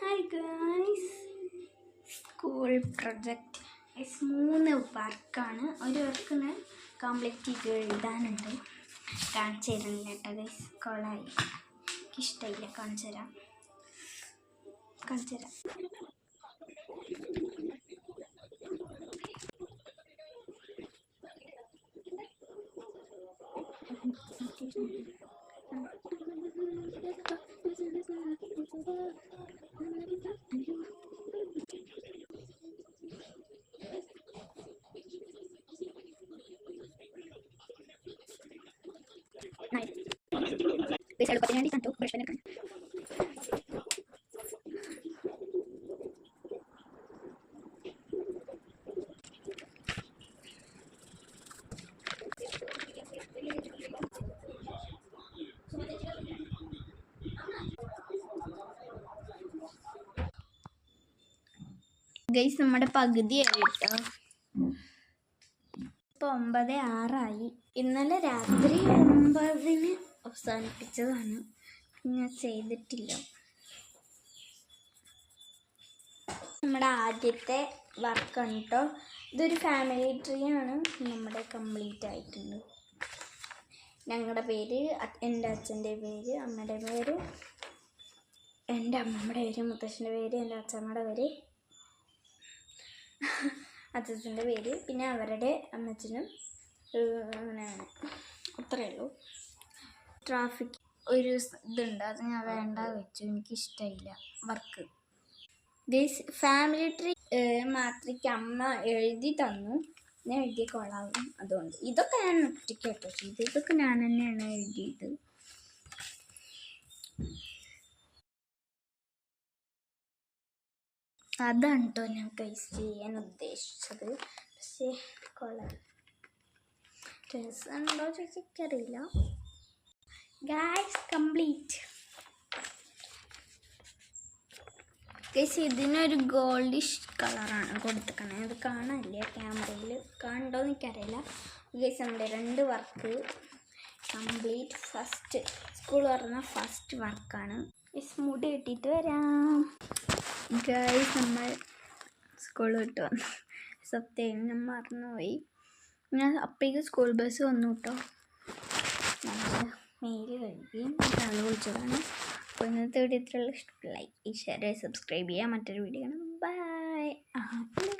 Hi guys, school project 3 വർക്കാണ്. ഒരു വർക്കിന് കംപ്ലീറ്റ് ചെയ്ത് എഴുതാനുണ്ട്. കാണിച്ചു തരുന്നില്ല കേട്ടോ ഗൈസ്, കൊളായി, എനിക്കിഷ്ടമില്ല. കാണിച്ചു തരാം. എളുപ്പത്തിന് വേണ്ടി കണ്ടു പ്രശ്നമൊക്കെ. ഗൈസ്, നമ്മുടെ പകുതിയായി കേട്ടോ. ഇപ്പോൾ 9:06 ഇന്നലെ രാത്രി 9 അവസാനിപ്പിച്ചതാണ്. ഞാൻ ചെയ്തിട്ടില്ല. നമ്മുടെ ആദ്യത്തെ വർക്കാണ് കേട്ടോ. ഇതൊരു ഫാമിലി ട്രീ ആണ്. നമ്മുടെ കംപ്ലീറ്റ് ആയിട്ടുണ്ട്. ഞങ്ങളുടെ പേര്, എൻ്റെ അച്ഛൻ്റെ പേര്, അമ്മയുടെ പേര്, എൻ്റെ അമ്മമ്മയുടെ പേര്, മുത്തശ്ശൻ്റെ പേര്, എൻ്റെ അച്ഛമ്മയുടെ പേര്, അച്ഛൻ്റെ പേര്, പിന്നെ അവരുടെ അമ്മച്ചനും അങ്ങനെയാണ്. അത്രയേ ഉള്ളൂ. ട്രാഫിക് ഒരു ഇതുണ്ട്, അത് ഞാൻ വേണ്ട വെച്ചു. എനിക്കിഷ്ടമില്ല വർക്ക്. ഗൈസ്, ഫാമിലി ട്രീ മാത്രയ്ക്ക് അമ്മ എഴുതി തന്നു. ഞാൻ എഴുതിയ കൊള്ളാവും. അതുകൊണ്ട് ഇതൊക്കെ ഞാൻ ഒറ്റയ്ക്ക് കേട്ടോ ചെയ്ത്. ഇതൊക്കെ ഞാൻ തന്നെയാണ് എഴുതിയത്. അതാണ് കേട്ടോ ഞാൻ ഗൈസ് ചെയ്യാൻ ഉദ്ദേശിച്ചത്. പക്ഷേ കൊള്ളാം. രസമുണ്ടോ ചോദിച്ചറിയില്ല. Guys, complete. ഗൈസ്, ഇതിനൊരു ഗോൾഡിഷ് കളറാണ് കൊടുത്തിരിക്കണേ. അത് കാണാനില്ല ക്യാമറയിൽ, കാണണ്ടോ എന്ന് എനിക്കറിയില്ല. ഗൈസ്, നമ്മുടെ 2 വർക്ക് കംപ്ലീറ്റ്. ഫസ്റ്റ് സ്കൂൾ പറഞ്ഞ ഫസ്റ്റ് വർക്കാണ്. ഗൈസ്, മുടി കെട്ടിയിട്ട് വരാം. ഗൈസ്, നമ്മൾ സ്കൂൾ വിട്ട് വന്നു. സത്യം ഞാൻ മറന്നുപോയി. ഞാൻ അപ്പോഴേക്കും സ്കൂൾ ബസ് വന്നു കേട്ടോ. നമ്മൾ മെയിൽ കഴുകി ആൾ വിളിച്ചതാണ്. അപ്പോൾ ഇന്നത്തെ വീഡിയോ ഇത്രയുള്ള. ഇഷ്ടപ്പെട്ട ലൈക്ക്, ഷെയർ, സബ്സ്ക്രൈബ് ചെയ്യുക. മറ്റൊരു വീഡിയോ കാണാം. ബൈ.